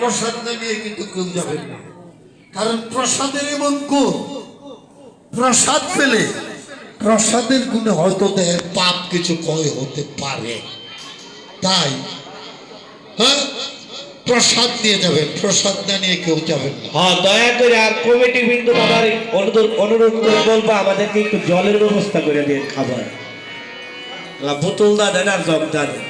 প্রসাদ না নিয়ে কিন্তু কেউ যাবেন না, কারণ প্রসাদের এমন গুণ, প্রসাদ পেলে প্রসাদের গুণে হয়তো দেহের পাপ কিছু ক্ষয় হতে পারে। তাই হ্যাঁ, প্রসাদ নিয়ে যাবেন, প্রসাদ না নিয়ে কেউ যাবেন না। হ্যাঁ, দয়া করে আর কমিটি বিন্দু বাবার অনুরোধ করে বলবো আমাদেরকে একটু জলের ব্যবস্থা করে দিয়ে, খাবার বোতল দা দেন আর জগ দা দেন।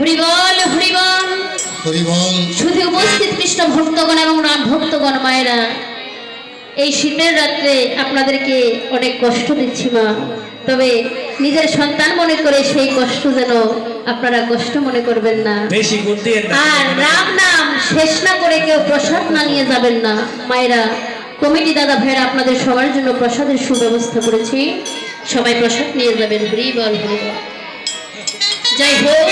হরিবল হরিবল হরিবল। শুধু উপস্থিত কৃষ্ণ ভক্তগণ এবং রাম ভক্তগণ, মায়েরা, এই শীতের রাত্রে আপনাদেরকে অনেক কষ্ট দিচ্ছি মা, তবে নিজের সন্তান মনে করে সেই কষ্ট যেন আপনারা কষ্ট মনে করবেন না। বেশি গুণ দিয়ে না, আর রাম নাম শেষ না করে কেউ প্রসাদ না নিয়ে যাবেন না। মায়েরা, কমিটি দাদা ভাইরা আপনাদের সবার জন্য প্রসাদের সুব্যবস্থা করেছি, সবাই প্রসাদ নিয়ে যাবেন। হরিবল হরিবল। জয় হোক।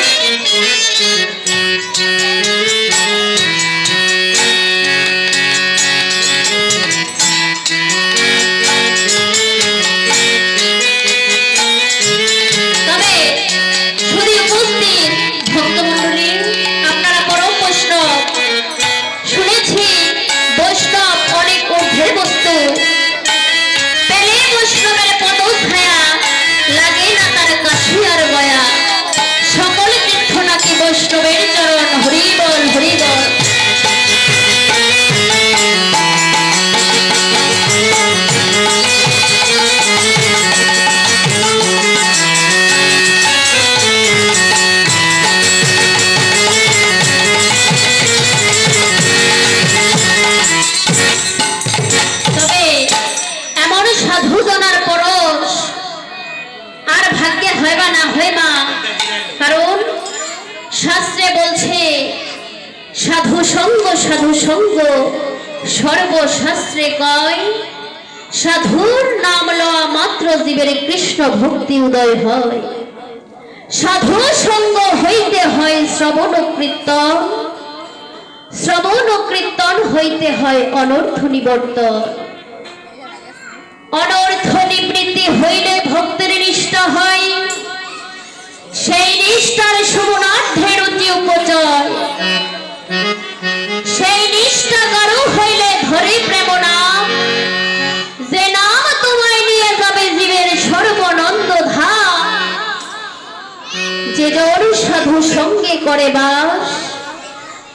কারণ শাস্ত্রে বলছে সাধু সঙ্গ সর্বশাস্ত্রে কয়, সাধুর নাম লওয়া মাত্র জীবের কৃষ্ণ ভক্তি উদয় হয়। সাধু সঙ্গ হইতে হয় শ্রবণ কীর্তন হইতে হয় অনর্থ নিবর্তন। অনর্থ নিবৃত্তি হইলে ভক্তের নিষ্ঠা হয়, সেই নিষ্ঠার সুমনার্থে রুচি উপচয়। সেই নিষ্ঠা গাঢ় হইলে ধরে প্রেম নাম, যে নাম তোমায় নিয়ে যাবে জীবের সর্বনন্দ ধাম। যে জন সাধু সঙ্গে করে বাস,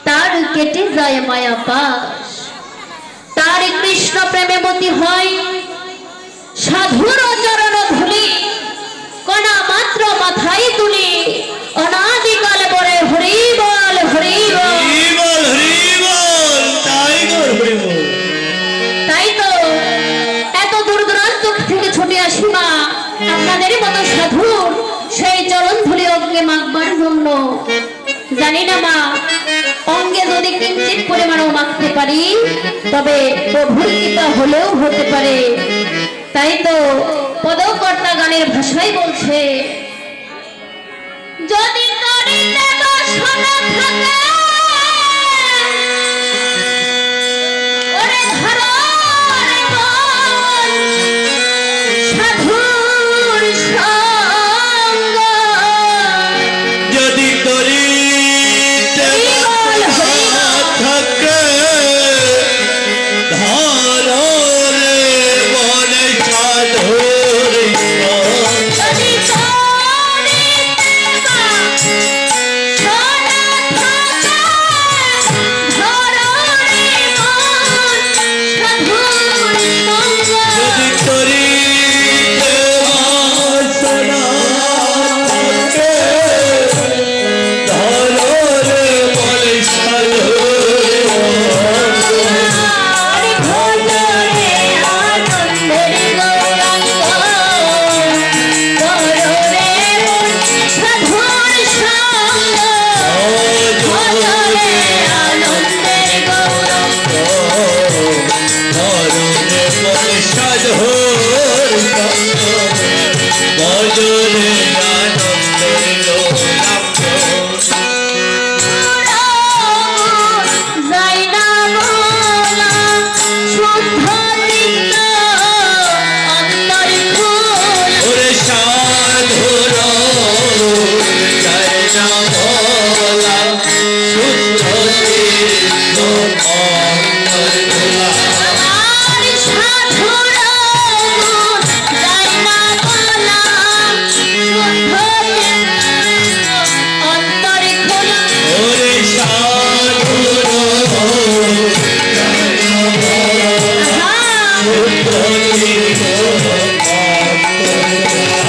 তার কেটে যায় মায়া পাশ। তার কৃষ্ণ প্রেমে মতি হয়, সাধুর চরণ ধুলি কণা মাত্র মাথায় তুলি। অনাদিকাল বলে হরি বল হরি বল। তাই তো এত দূর দূরান্ত থেকে ছুটে আসি মা, আপনাদের মতো সাধুর সেই চরণ ধুলি অঙ্গে মাখবার জন্য। জানি না মা, অঙ্গে যদি কিঞ্চিত পরিমাণও মাখতে পারি তবে প্রভুর কৃপা হলেও হতে পারে। তাই তো পদকর্তা গানের ভাষায় বলছে, যদি তরিতে বাসনা থাকে ওরে ধরার মন, সাধুর সঙ্গ। যদি তরিতে বাসনা থাকে যদি তরিতে বাসনা থাকে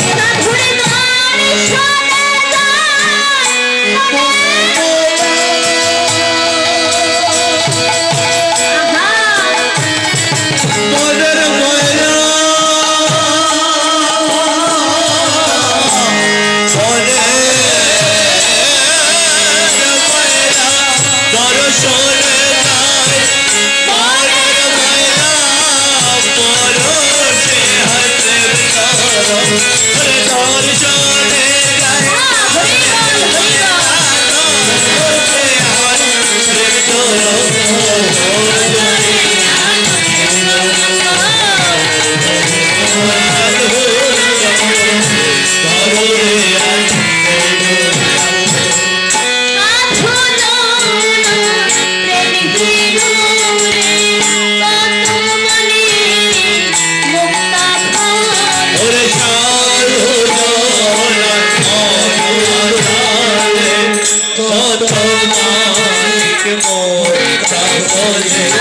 সাধুর গান শোনা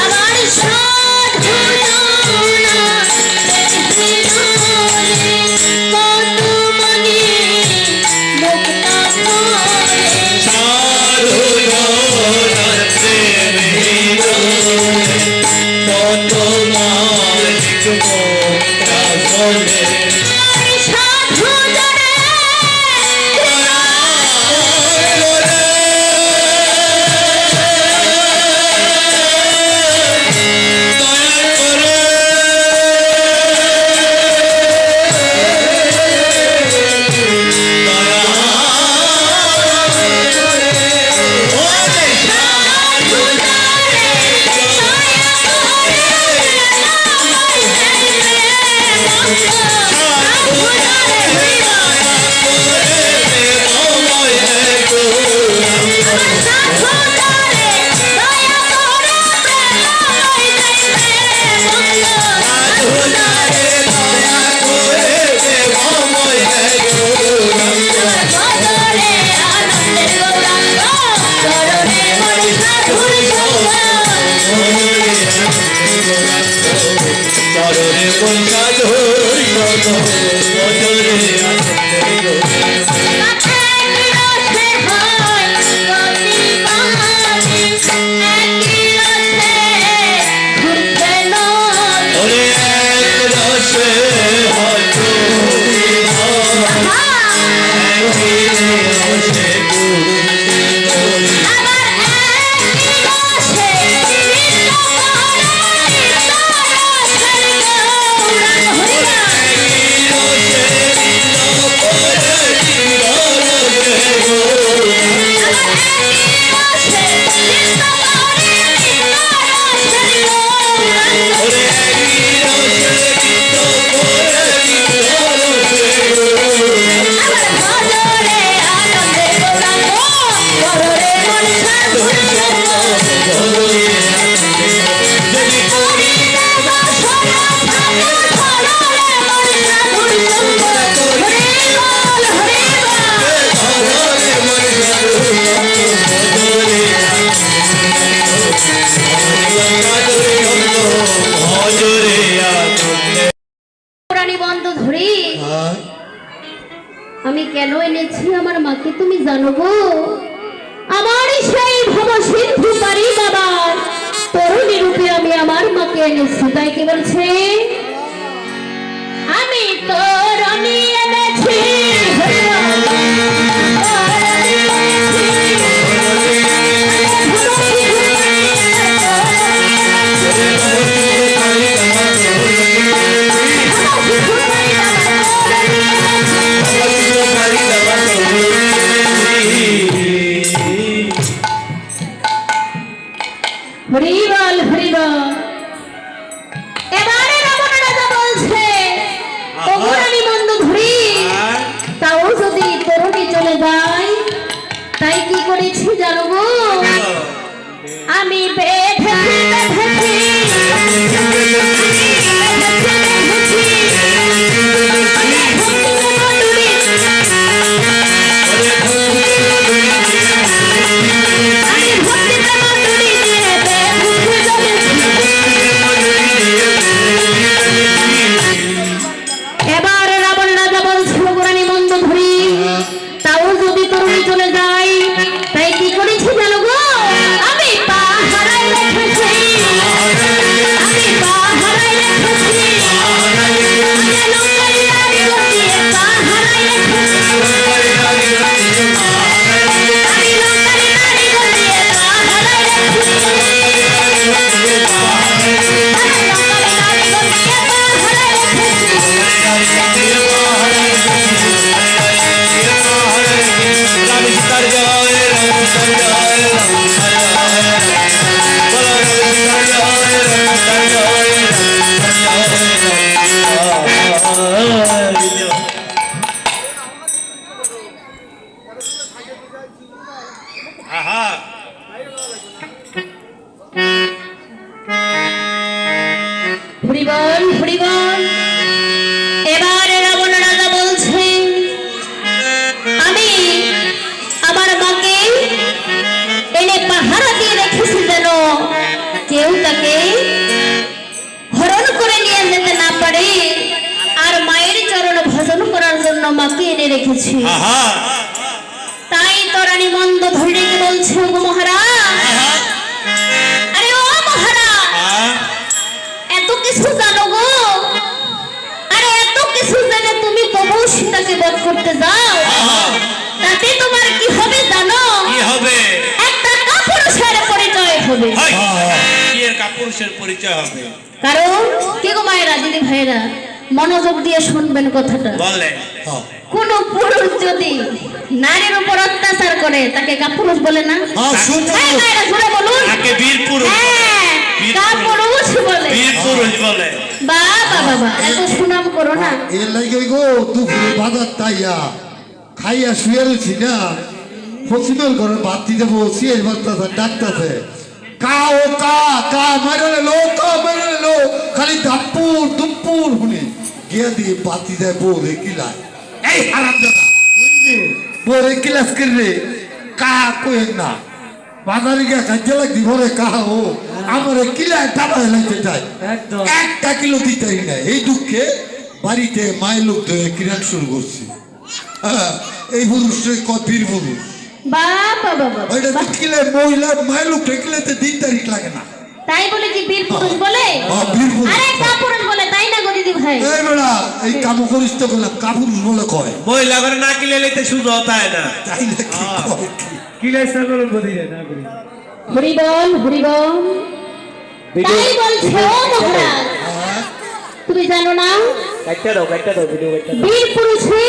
আমার সাধু জানা কত মনে মুক্তা সাধু আমি কেন এনেছি আমার মাকে তুমি জানো গো? আমার সেই ভবসিন্ধু পারি বাবার তরুণী রূপে আমি আমার মাকে এনেছি। তাই কি বলছে? আমি তরুণী এনেছি হরিবল হরিবল। এবারে রমনা তোমাকে এনে রেখেছি। আহা তাই তো রানী মন্দ ধরে রেখে বলছে, ও মহারাজ, আরে ও মহারাজ, এত কিছু জানো গো? আরে এত কিছু জেনে তুমি প্রভু সীতাকে বধ করতে যাও, তাতে তোমার কি হবে জানো? কি হবে? একটা কাপুরুষের পরিচয় হবে। কি এর কাপুরুষের পরিচয় হবে? কারণ কি গো মায়েরা, দিদি ভাইরা, মনোযোগ দিয়ে শুনবেন কথাটা। বলে কোন পুরুষ যদি নারীর উপর অত্যাচার করে তাকে কাপুরুষ বলে না? হ্যাঁ মায়েরা, জোরে বলুন। তাকে বীর পুরুষ, হ্যাঁ, কাপুরুষ বলে। বীর পুরুষ বলে। বাবা বাবা, এত সুনাম করো না। এর লাগে গো দুপুরে বাজার তাইয়া খাইয়া শুয়ে রয়েছি না, পশ্চিমের ঘরে বাতি দেবো, সিয়ের বাচ্চাছে ডাকতেছে, কা ও কা কা মেরে লো, কা মেরে লো, খালি দাপ্পুর দুপ্পুর শুনি গিয়া দিয়ে বাতি দেয় বউ রে কিলায়। এই হারাম দাদা বউ রে কিলাস করে কা কই না বাজারে গিয়া কাজে লাগি ভরে কা ও আমার কিলায় টাবায় লাগতে চায়, একটা কিলো দিতেই না। এই দুঃখে বাড়িতে মায়ের লোক ধরে কিরান শুরু করছি। এই পুরুষের কপির পুরুষ বাবা বাবা, ওইটা তো কিলে মহিলা মায়ের লোক কিলেতে 3 তারিখ লাগে না। তাই বলে কি বীর পুরুষ বলে? বীর পুরুষ। আরে কাপুরুষ বলে, তাই না গো দিদি ভাই? এই বেড়া এই কাম করিস তো বললাম কাপুরুষ বলে কয়, মহিলা করে না কিলে লইতে সুযোগ হয় না। তাই না? কি কয় কি? হরি বল হরি বল। তাই বলছে ও মহারাজ, হ্যাঁ? তুমি জানো না কাটটা দাও ভিডিও কাটটা দাও। বীর পুরুষে